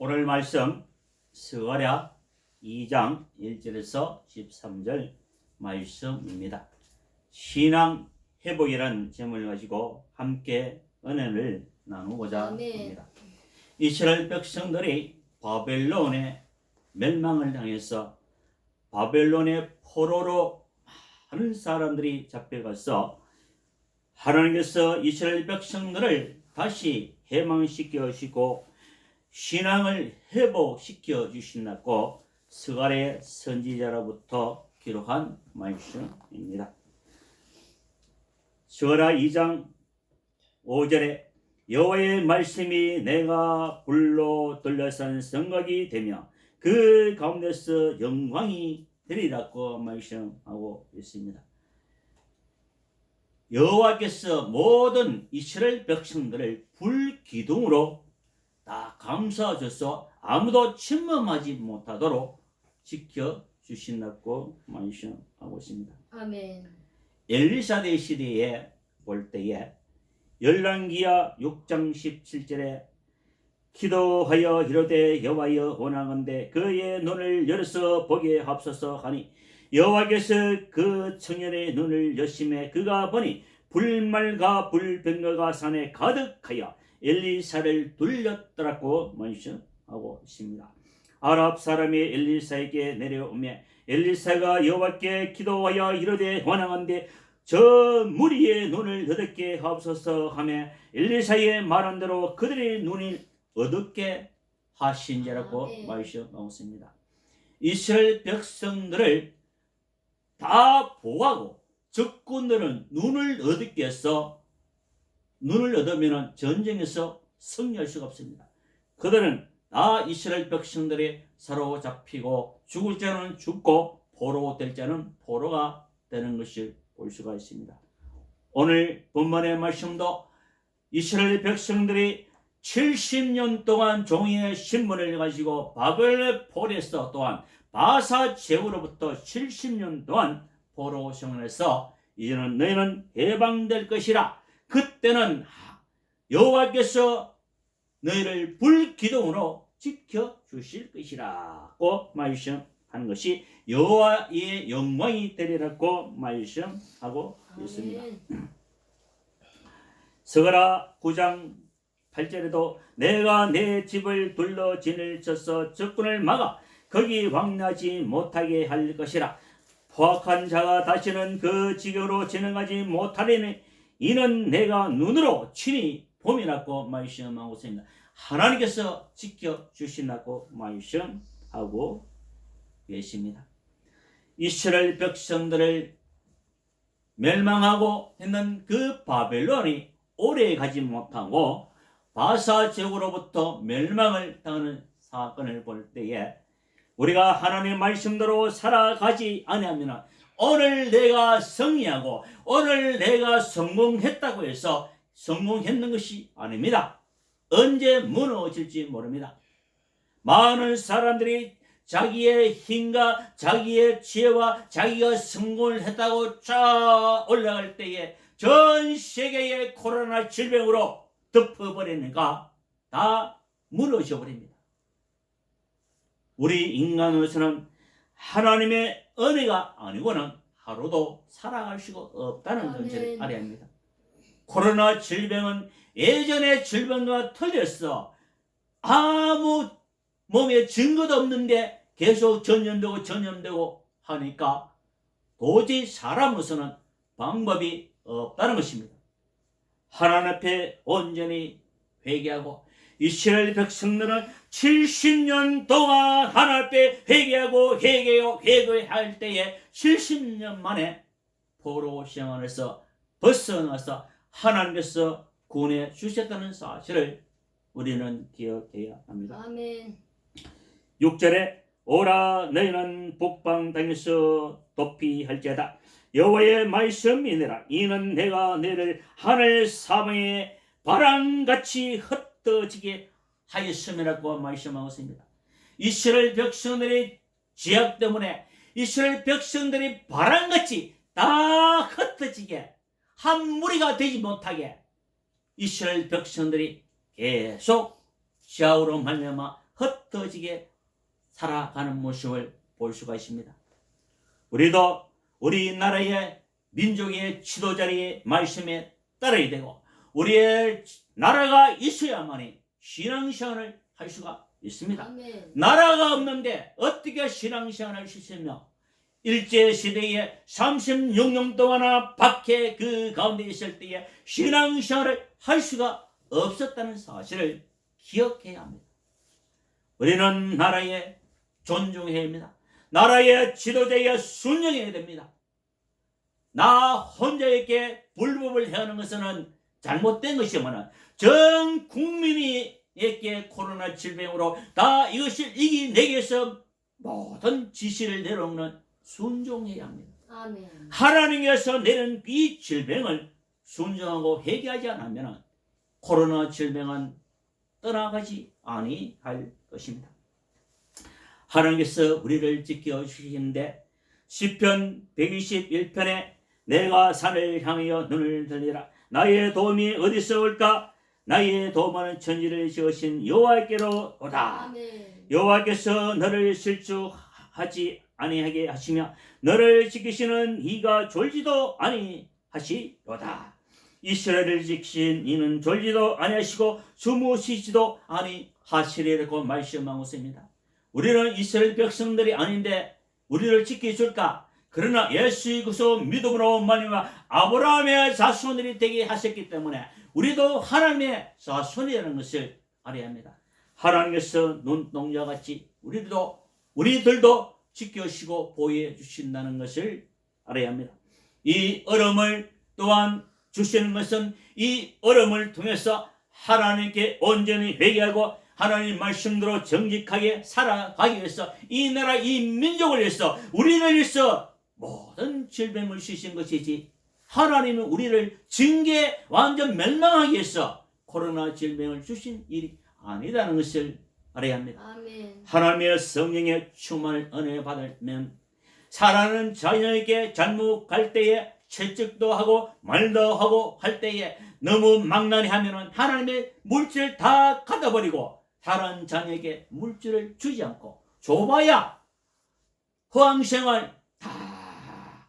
오늘 말씀 스가랴 2장 1절에서 13절 말씀입니다. 신앙 회복이라는 제목을 가지고 함께 은혜를 나누고자 합니다. 이스라엘 백성들이 바벨론의 멸망을 당해서 바벨론의 포로로 많은 사람들이 잡혀가서 하나님께서 이스라엘 백성들을 다시 해방시켜 주시고 신앙을 회복시켜 주신다고 스가랴 선지자로부터 기록한 말씀입니다. 스가랴 2장 5절에 여호와의 말씀이 내가 불로 들려선 성곽이 되며 그 가운데서 영광이 되리라고 말씀하고 있습니다. 여호와께서 모든 이스라엘 백성들을 불기둥으로 다 감싸줘서 아무도 침범하지 못하도록 지켜주신다고 말씀하고 있습니다. 아멘. 엘리사대 시대에 볼 때에 열왕기하 6장 17절에 기도하여 이르되 여호와여 원하건대 그의 눈을 열어서 보게 하옵소서 하니 여호와께서 그 청년의 눈을 여심해 그가 보니 불말과 불병거가 산에 가득하여 엘리사를 둘렸더라고 말씀하고 있습니다. 아랍 사람이 엘리사에게 내려오며 엘리사가 여호와께 기도하여 이르되 원하건대 저 무리의 눈을 어둡게 하옵소서 하며 엘리사의 말한 대로 그들의 눈이 어둡게 하신지라고 말씀하고 있습니다. 이스라엘 백성들을 다 보호하고 적군들은 눈을 어둡게 해서 눈을 얻으면 전쟁에서 승리할 수가 없습니다. 그들은 다 이스라엘 백성들이 사로잡히고 죽을 자는 죽고 포로 될 자는 포로가 되는 것을 볼 수가 있습니다. 오늘 본문의 말씀도 이스라엘 백성들이 70년 동안 종이의 신문을 가지고 바벨 포로에서 또한 바사 제후로부터 70년 동안 포로 생활해서 이제는 너희는 해방될 것이라. 그때는 여호와께서 너희를 불기둥으로 지켜주실 것이라고 말씀하는 것이 여호와의 영광이 되리라고 말씀하고 있습니다. 스가랴 9장 8절에도 내가 내 집을 둘러 진을 쳐서 적군을 막아 거기 왕래하지 못하게 할 것이라. 포악한 자가 다시는 그 지경으로 진행하지 못하리니 이는 내가 눈으로 친히 봄이라고 말씀하고 있습니다. 하나님께서 지켜주신다고 말씀하고 계십니다. 이스라엘 백성들을 멸망하고 했는 그 바벨론이 오래 가지 못하고 바사 제국으로부터 멸망을 당하는 사건을 볼 때에 우리가 하나님의 말씀대로 살아가지 아니하면 오늘 내가 승리하고 오늘 내가 성공했다고 해서 성공했는 것이 아닙니다. 언제 무너질지 모릅니다. 많은 사람들이 자기의 힘과 자기의 지혜와 자기가 성공을 했다고 쫙 올라갈 때에 전 세계의 코로나 질병으로 덮어버리니까 다 무너져 버립니다. 우리 인간으로서는 하나님의 은혜가 아니고는 하루도 살아갈 수가 없다는 전제를 알아야 합니다. 코로나 질병은 예전의 질병과 틀렸어. 아무 몸에 증거도 없는데 계속 전염되고 하니까 도저히 사람으로서는 방법이 없다는 것입니다. 하나님 앞에 온전히 회개하고 이스라엘 백성들은 70년 동안 하나님 앞에 회개할 때에 70년 만에 포로 생활에서 벗어나서 하나님께서 구원해 주셨다는 사실을 우리는 기억해야 합니다. 아멘. 6절에 오라 너희는 북방당에서 도피할지어다 여호와의 말씀이니라 이는 내가 너희를 하늘 사방에 바람같이 흩어지게 하였음이라고 말씀하고 있습니다. 이스라엘 백성들의 죄악 때문에 이스라엘 백성들이 바람같이 다 흩어지게 한 무리가 되지 못하게 이스라엘 백성들이 계속 샤우로 말미암아 흩어지게 살아가는 모습을 볼 수가 있습니다. 우리도 우리나라의 민족의 지도자의 말씀에 따라야 되고 우리의 나라가 있어야만이 신앙생활을 할 수가 있습니다. 아멘. 나라가 없는데 어떻게 신앙생활을 할 수 있으며 일제시대에 36년 동안 밖에 그 가운데 있을 때에 신앙생활을 할 수가 없었다는 사실을 기억해야 합니다. 우리는 나라에 존중해야 합니다. 나라의 지도자에 순종해야 됩니다. 나 혼자에게 불법을 행하는 것은 잘못된 것이지만 전 국민에게 코로나 질병으로 다 이것을 이기내기 위해서 모든 지시를 내려오는 순종해야 합니다. 아멘. 하나님께서 내린 이 질병을 순종하고 회개하지 않으면 코로나 질병은 떠나가지 아니할 것입니다. 하나님께서 우리를 지켜주시는데 시편 121편에 내가 산을 향하여 눈을 들리라 나의 도움이 어디서 올까 나의 도움은 천지를 지으신 여호와께로 오다. 아멘. 여호와께서 너를 실족하지 아니하게 하시며 너를 지키시는 이가 졸지도 아니하시로다. 이스라엘을 지키신 이는 졸지도 아니하시고 주무시지도 아니하시리라고 말씀하고 있습니다. 우리는 이스라엘 백성들이 아닌데 우리를 지켜줄까? 그러나 예수 그리스도 믿음으로 말미암아 아브라함의 자손들이 되게 하셨기 때문에 우리도 하나님의 자손이라는 것을 알아야 합니다. 하나님께서 눈동자같이 우리들도 지켜주시고 보호해 주신다는 것을 알아야 합니다. 이 얼음을 또한 주시는 것은 이 얼음을 통해서 하나님께 온전히 회개하고 하나님 말씀대로 정직하게 살아가기 위해서 이 나라 이 민족을 위해서 우리를 위해서 모든 질병을 주신 것이지 하나님은 우리를 징계 완전 멸망하기 위해서 코로나 질병을 주신 일이 아니라는 것을 알아야 합니다. 아멘. 하나님의 성령의 충만을 은혜 받으면 사랑하는 자녀에게 잘못할 때에 채찍도 하고 말도 하고 할 때에 너무 망나니 하면은 하나님의 물질을 다 가져버리고 다른 자녀에게 물질을 주지 않고 줘봐야 허황생활 다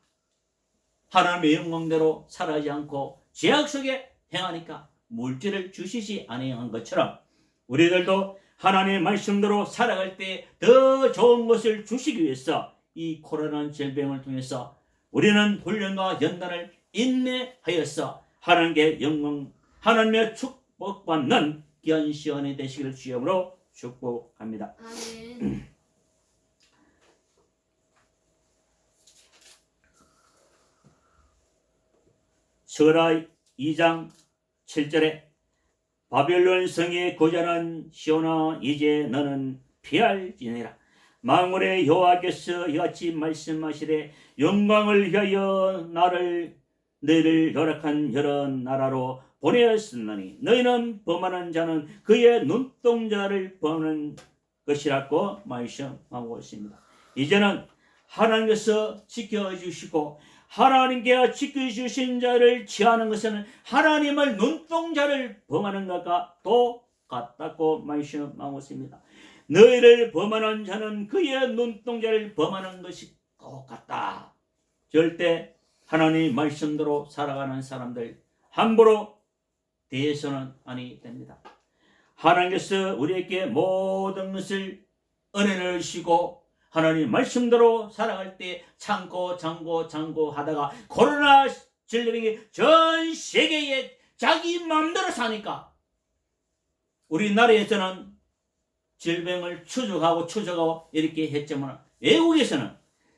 하나님의 영광대로 살아가지 않고 죄악 속에 행하니까 물질을 주시지 아니한 것처럼 우리들도 하나님의 말씀대로 살아갈 때 더 좋은 것을 주시기 위해서 이 코로나 질병을 통해서 우리는 훈련과 연단을 인내하여서 하나님께 영광, 하나님의 축복받는 귀한 시간이 되시기를 주님으로 축복합니다. 아멘. 스가랴 2장 7절에 바벨론 성에 거주하는 시온아 이제 너는 피할지니라. 만군의 여호와께서 이같이 말씀하시되 영광을 위하여 너희를 열악한 여러 나라로 보내었으니 너희는 범하는 자는 그의 눈동자를 범하는 것이라고 말씀하고 있습니다. 이제는 하나님께서 지켜주시고 하나님께 지켜주신 자를 취하는 것은 하나님을 눈동자를 범하는 것과 똑같다고 말씀하고 있습니다. 너희를 범하는 자는 그의 눈동자를 범하는 것이 똑같다. 절대 하나님 말씀대로 살아가는 사람들 함부로 대해서는 아니 됩니다. 하나님께서 우리에게 모든 것을 은혜를 주시고 하나님 말씀대로 살아갈 때 참고 하다가 코로나 질병이 전 세계에 자기 마음대로 사니까 우리나라에서는 질병을 추적하고 이렇게 했지만 외국에서는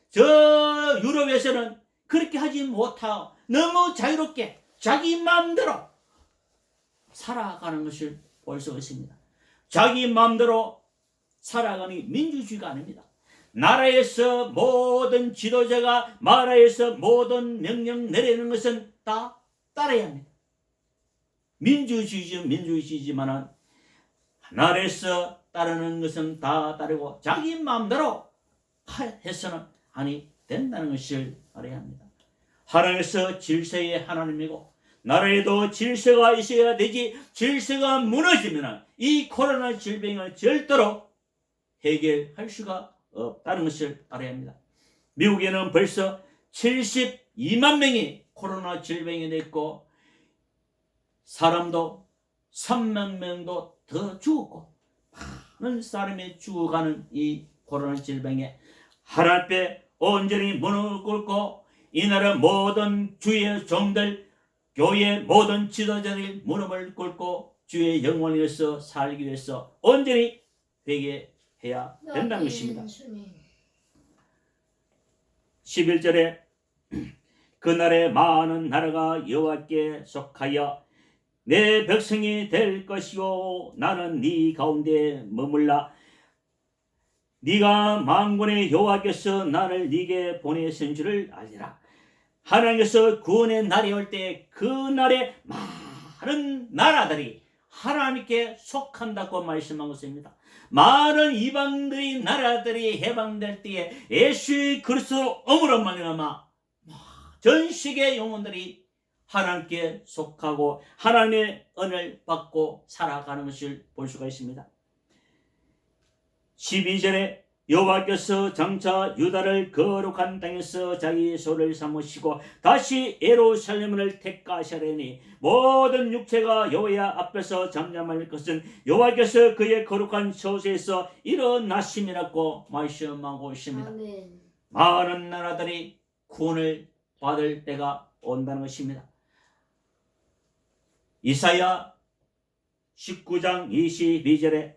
저 유럽에서는 그렇게 하지 못하고 너무 자유롭게 자기 마음대로 살아가는 것을 볼 수 있습니다. 자기 마음대로 살아가는 민주주의가 아닙니다. 나라에서 모든 지도자가 나라에서 모든 명령 내리는 것은 다 따라야 합니다. 민주주의지만은 나라에서 따르는 것은 다 따르고 자기 마음대로 해서는 아니 된다는 것을 알아야 합니다. 하나님께서 질서의 하나님이고 나라에도 질서가 있어야 되지 질서가 무너지면 이 코로나 질병을 절대로 해결할 수가 없다는 것을 알아야 합니다. 미국에는 벌써 72만 명이 코로나 질병이 됐고 사람도 3만 명도 더 죽었고 많은 사람이 죽어가는 이 코로나 질병에 하나님 앞에 온전히 무릎 꿇고 이 나라 모든 주의 종들 교회 모든 지도자들 무릎을 꿇고 주의 영광을 위해서 살기 위해서 온전히 회개해야 된다는 것입니다. 11절에 그날에 많은 나라가 여호와께 속하여 내 백성이 될 것이요 나는 네 가운데 머물라 네가 만군의 여호와께서 나를 네게 보내신 줄을 알리라. 하나님께서 구원의 날이 올 때 그 날에 많은 나라들이 하나님께 속한다고 말씀한 것입니다. 많은 이방들이 나라들이 해방될 때에 예수 그리스도 엄으로 말미암아 전 세계 영혼들이 하나님께 속하고 하나님의 은혜를 받고 살아가는 것을 볼 수가 있습니다. 12절에 여호와께서 장차 유다를 거룩한 땅에서 자기 소를 삼으시고 다시 예루살렘을 택하시려니 모든 육체가 여호와 앞에서 잠잠할 것은 여호와께서 그의 거룩한 처소에서 일어나심이라고 말씀하고 있습니다. 아멘. 많은 나라들이 구원을 받을 때가 온다는 것입니다. 이사야 19장 22절에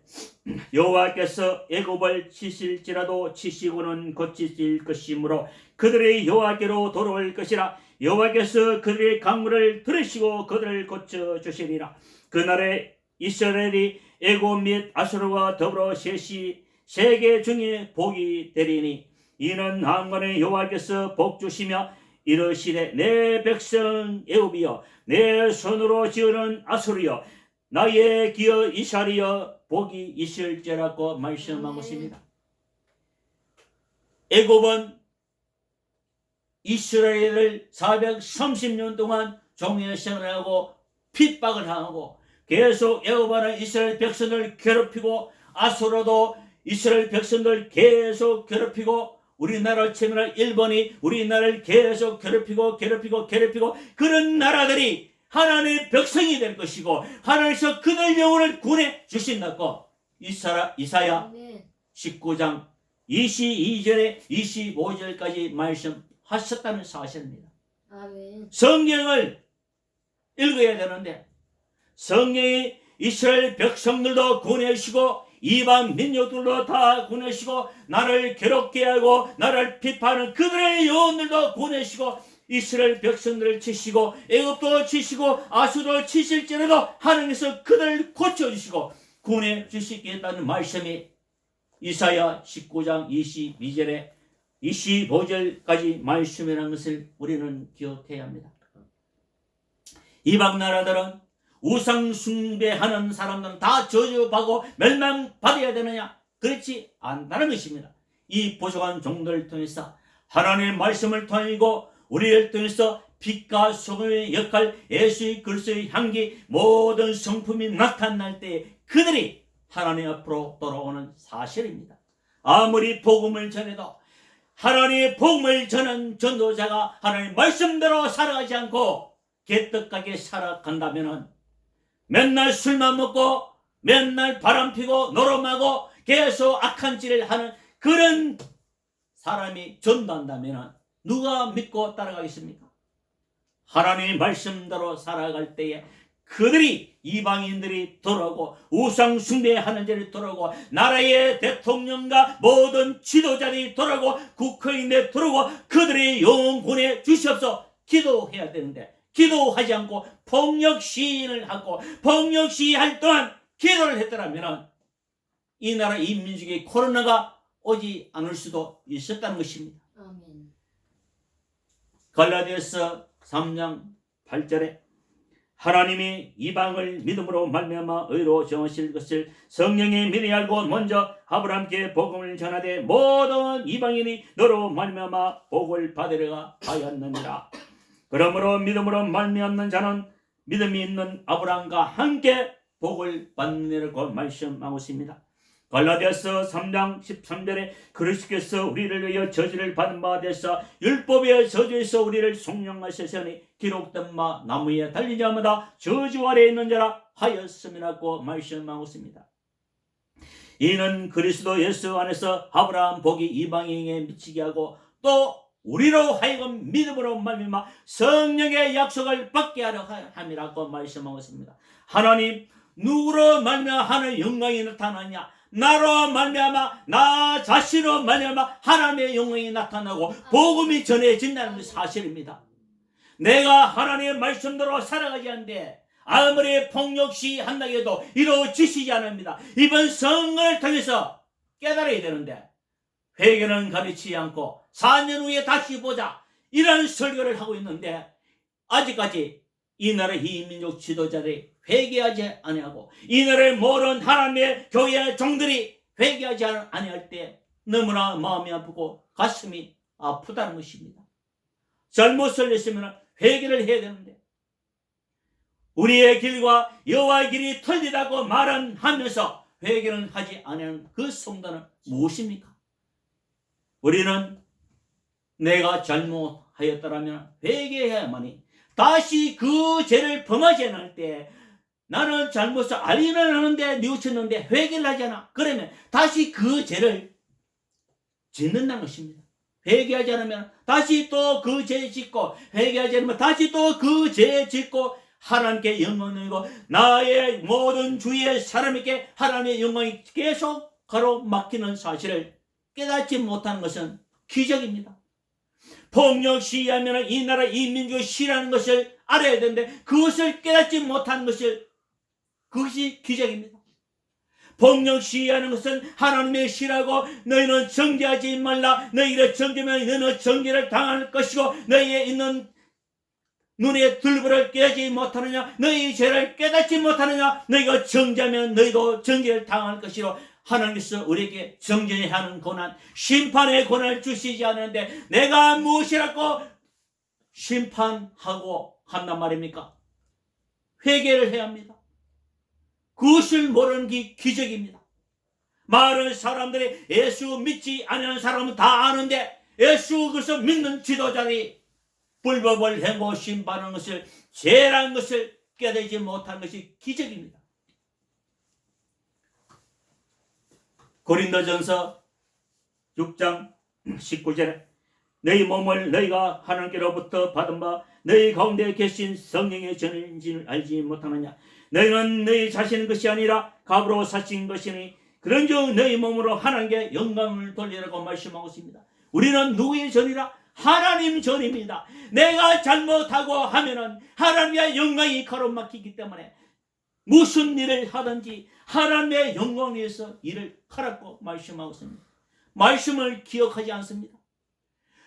여호와께서 애굽을 치실지라도 치시고는 고치실 것이므로 그들이 여호와께로 돌아올 것이라. 여호와께서 그들의 강물을 들으시고 그들을 고쳐주시리라. 그날에 이스라엘이 애굽 및 아수르와 더불어 셋이 세계 중에 복이 되리니 이는 만군의 여호와께서 복주시며 이르시되 내 백성 애굽이여 내 손으로 지으는 아수르여 나의 기어 이스라엘이여 복이 있을지라고 말씀한 것입니다. 애굽은 이스라엘을 430년 동안 종의 생활을 하고 핍박을 당하고 계속 애굽하는 이스라엘 백성을 괴롭히고 아수르도 이스라엘 백성들 계속 괴롭히고 우리나라를 치면 일본이 우리나라를 계속 괴롭히고 그런 나라들이 하나님의 백성이 될 것이고 하나님께서 그들 영혼을 구원해 주신다고 이사야 19장 22절에 25절까지 말씀하셨다는 사실입니다. 아멘. 성경을 읽어야 되는데 성경이 이스라엘 백성들도 구원해 주시고 이방 민족들도 다 구원하시고 나를 괴롭게 하고 나를 비판하는 그들의 영혼들도 구원하시고 이스라엘 백성들을 치시고 애굽도 치시고 아수도 치실지라도 하나님께서 그들을 고쳐주시고 구원해 주시겠다는 말씀이 이사야 19장 22절에 25절까지 말씀이라는 것을 우리는 기억해야 합니다. 이방 나라들은 우상 숭배하는 사람들은 다 저주받고 멸망받아야 되느냐? 그렇지 않다는 것입니다. 이 부족한 종들을 통해서 하나님의 말씀을 통하고 우리를 통해서 빛과 소금의 역할, 예수 그리스도의 향기, 모든 성품이 나타날 때 그들이 하나님 앞으로 돌아오는 사실입니다. 아무리 복음을 전해도 하나님의 복음을 전한 전도자가 하나님의 말씀대로 살아가지 않고 개떡하게 살아간다면 맨날 술만 먹고 맨날 바람피고 노름하고 계속 악한 짓을 하는 그런 사람이 전도한다면 누가 믿고 따라가겠습니까? 하나님의 말씀대로 살아갈 때에 그들이 이방인들이 돌아오고 우상 숭배하는 자들이 돌아오고 나라의 대통령과 모든 지도자들이 돌아오고 국회의원들이 돌아오고 그들의 영혼 구원해 주시옵소서 기도해야 되는데 기도하지 않고 폭력 시위를 하고 폭력 시위할 동안 기도를 했더라면 이 나라 이 민족의 코로나가 오지 않을 수도 있었다는 것입니다. 아멘. 갈라디아서 3장 8절에 하나님이 이방을 믿음으로 말미암아 의로 정하실 것을 성령이 미리 알고 먼저 아브라함께 복음을 전하되 모든 이방인이 너로 말미암아 복을 받으려가 하였느니라. 그러므로 믿음으로 말미암는 자는 믿음이 있는 아브라함과 함께 복을 받느라고 말씀하고 있습니다. 갈라디아서 3장 13절에 그리스도께서 우리를 위하여 저주를 받은 바 되사 율법의 저주에서 우리를 속량하셨으니 기록된 바 나무에 달린 자마다 저주 아래에 있는 자라 하였음이라고 말씀하고 있습니다. 이는 그리스도 예수 안에서 아브라함 복이 이방인에게 미치게 하고 또 우리로 하여금 믿음으로 말미암아 성령의 약속을 받게 하려 함이라고 말씀하고 있습니다. 하나님, 누구로 말미암아 하나님의 영광이 나타나냐? 나로 말미암아, 나 자신으로 말미암아 하나님의 영광이 나타나고 복음이 전해진다는 것이 사실입니다. 내가 하나님의 말씀대로 살아가지 않는데 아무리 폭력시 한다고 해도 이루어지시지 않습니다. 이번 선거를 통해서 깨달아야 되는데 회개는 가르치지 않고 4년 후에 다시 보자 이런 설교를 하고 있는데 아직까지 이 나라 이 민족 지도자들이 회개하지 아니하고 이 나라를 모르는 하나님의 교회 종들이 회개하지 아니할 때 너무나 마음이 아프고 가슴이 아프다는 것입니다. 잘못을 했으면 회개를 해야 되는데 우리의 길과 여호와의 길이 틀리다고 말은 하면서 회개는 하지 않은 그 성도는 무엇입니까? 우리는 내가 잘못하였더라면 회개해야만이 다시 그 죄를 범하지 않을 때 나는 잘못을 알기는 하는데 뉘우쳤는데 회개를 하지 않아. 그러면 다시 그 죄를 짓는다는 것입니다. 회개하지 않으면 다시 또 그 죄 짓고 회개하지 않으면 다시 또 그 죄 짓고 하나님께 영광 돌리고 나의 모든 주위의 사람에게 하나님의 영광이 계속 가로막히는 사실을 깨닫지 못하는 것은 기적입니다. 폭력 시위하면 이 나라 이 민족이 싫어하는 것을 알아야 되는데 그것을 깨닫지 못하는 그것이 기적입니다. 폭력 시위하는 것은 하나님의 싫어하고 너희는 정죄하지 말라. 너희를 정죄하면 너희는 정죄를 당할 것이고 너희의 있는 눈에 들보를 깨닫지 못하느냐. 너희 죄를 깨닫지 못하느냐. 너희가 정죄하면 너희도 정죄를 당할 것이로 하나님께서 우리에게 정죄해야 하는 고난, 심판의 고난을 주시지 않는데 내가 무엇이라고 심판하고 한단 말입니까? 회개를 해야 합니다. 그것을 모르는 게 기적입니다. 많은 사람들이 예수 믿지 않는 사람은 다 아는데 예수 그것을 믿는 지도자들이 불법을 행하고 심판하는 것을 죄라는 것을 깨닫지 못하는 것이 기적입니다. 고린도전서 6장 19절에 너희 몸을 너희가 하나님께로부터 받은 바 너희 가운데 계신 성령의 전인지를 알지 못하느냐. 너희는 너희 자신의 것이 아니라 값으로 사신 것이니 그런즉 너희 몸으로 하나님께 영광을 돌리라고 말씀하고 있습니다. 우리는 누구의 전이라? 하나님 전입니다. 내가 잘못하고 하면은 하나님의 영광이 가로막히기 때문에 무슨 일을 하든지 하나님의 영광을 위해서 일을 하라고 말씀하고 있습니다. 말씀을 기억하지 않습니다.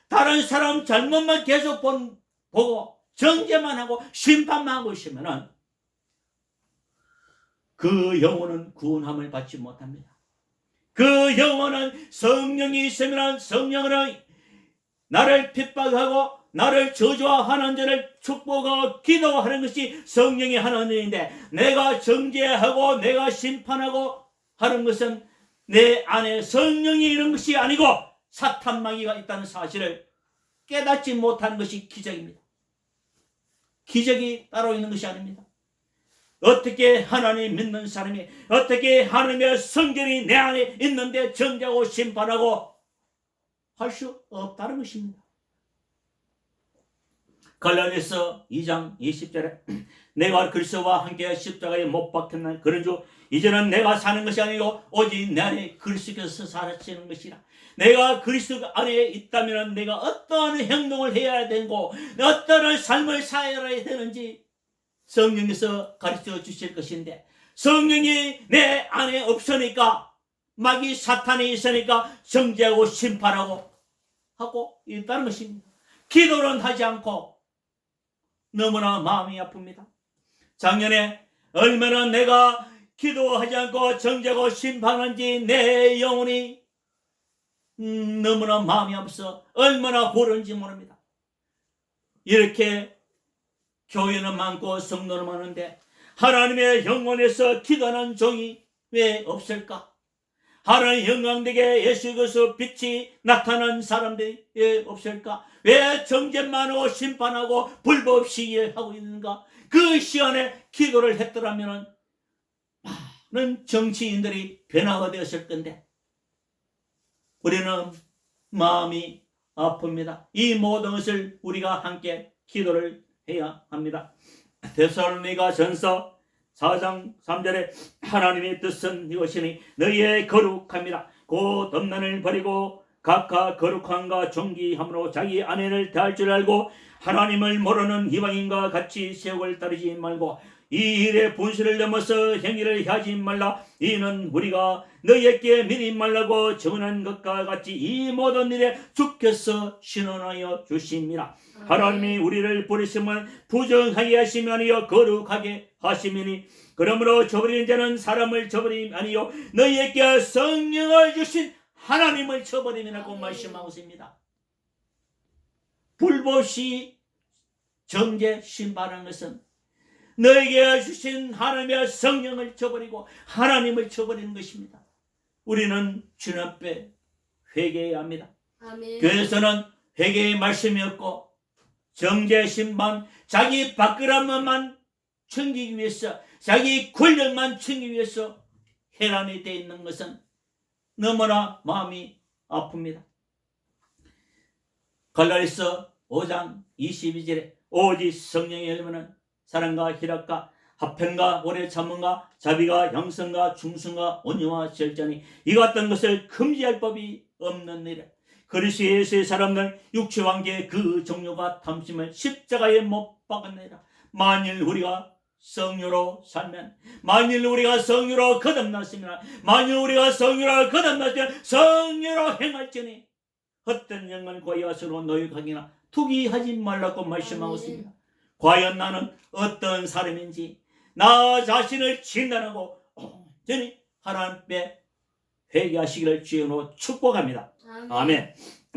다른 사람 잘못만 계속 보고 정죄만 하고 심판만 하고 있으면 그 영혼은 구원함을 받지 못합니다. 그 영혼은 성령이 있으면 성령은 나를 핍박하고 나를 저주하는 자를 축복하고 기도하는 것이 성령이 하는 일인데 내가 정죄하고 내가 심판하고 하는 것은 내 안에 성령이 있는 것이 아니고 사탄마귀가 있다는 사실을 깨닫지 못하는 것이 기적입니다. 기적이 따로 있는 것이 아닙니다. 어떻게 하나님 믿는 사람이 어떻게 하나님의 성결이 내 안에 있는데 정죄하고 심판하고 할 수 없다는 것입니다. 갈라디아서 2장 20절에 내가 그리스도와 함께 십자가에 못 박혔나 그런즉 이제는 내가 사는 것이 아니고 오직 내 안에 그리스도께서 사시는 것이라. 내가 그리스도 안에 있다면 내가 어떠한 행동을 해야 되고 어떠한 삶을 살아야 되는지 성령께서 가르쳐 주실 것인데 성령이 내 안에 없으니까 마귀 사탄이 있으니까 정죄하고 심판하고 하고 있다는 것입니다. 기도는 하지 않고 너무나 마음이 아픕니다. 작년에 얼마나 내가 기도하지 않고 정죄하고 심판한지 내 영혼이 너무나 마음이 아파서 얼마나 고른지 모릅니다. 이렇게 교회는 많고 성도는 많은데 하나님의 영혼에서 기도하는 종이 왜 없을까? 하나님 영광되게 예수 그리스도 빛이 나타난 사람들이 왜 없을까? 왜 정죄만 하고 심판하고 불법 없이 일하고 있는가? 그 시간에 기도를 했더라면 많은 정치인들이 변화가 되었을 건데 우리는 마음이 아픕니다. 이 모든 것을 우리가 함께 기도를 해야 합니다. 데살로니가 전서 4장 3절에 하나님의 뜻은 이것이니 너희의 거룩함이라 곧 엄난을 버리고 각각 거룩함과 존귀함으로 자기 아내를 대할 줄 알고 하나님을 모르는 이방인과 같이 세욕을 따르지 말고 이 일의 분수를 넘어서 행위를 하지 말라. 이는 우리가 너희에게 미리 말라고 정한 것과 같이 이 모든 일에 주께서 신원하여 주심이라. 하나님이 우리를 부르심은 부정하게 하심이 아니요 거룩하게 하심이니 그러므로 저버리는 자는 사람을 저버림이 아니요 너희에게 성령을 주신 하나님을 저버림이라고 말씀하고 있습니다. 불법시 정죄 심판하는 것은 너에게 주신 하나님의 성령을 저버리고 하나님을 저버리는 것입니다. 우리는 주님 앞에 회개해야 합니다. 아멘. 교회에서는 회개의 말씀이 없고 정죄 심판 자기 밥그릇만 챙기기 위해서 자기 권력만 챙기기 위해서 해란이 되어 있는 것은 너무나 마음이 아픕니다. 갈라디아서 5장 22절에 오직 성령이 열면은 사랑과 희락과 화평과 오래 참음과 자비가 양성과 충성과 온유와 절제니 이 같은 것을 금지할 법이 없느니라. 그리스도 예수의 사람들 육체관계의 그 종류가 탐심을 십자가에 못 박았느니라. 만일 우리가 성령으로 살면 만일 우리가 성령으로 거듭났으면 만일 우리가 성령으로 거듭났으면 성령으로 행할지니 헛된 영은 고야스로 노역하기나 투기하지 말라고 말씀하고 있습니다. 과연 나는 어떤 사람인지 나 자신을 진단하고 온전히 하나님 앞에 회개하시기를 주여로 축복합니다. 아멘.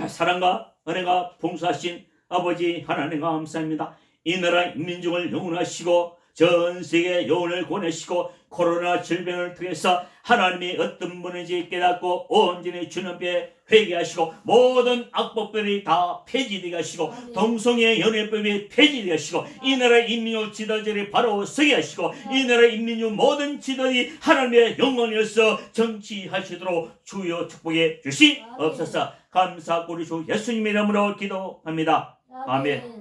사랑과 은혜가 풍성하신 아버지 하나님 감사합니다. 이 나라 민족을 영원하시고 전 세계 영혼을 권하시고 코로나 질병을 통해서 하나님이 어떤 분인지 깨닫고 온전히 주님 앞에 회개하시고 모든 악법들이 다 폐지되게 하시고 동성애 연애법이 폐지되게 하시고 이 나라 인민족 지도자들이 바로 서게 하시고 이 나라 인민족 모든 지도자들이 하나님의 영광이어서 정치하시도록 주여 축복해 주시옵소서. 감사하고 우리 주 예수님의 이름으로 기도합니다. 아멘.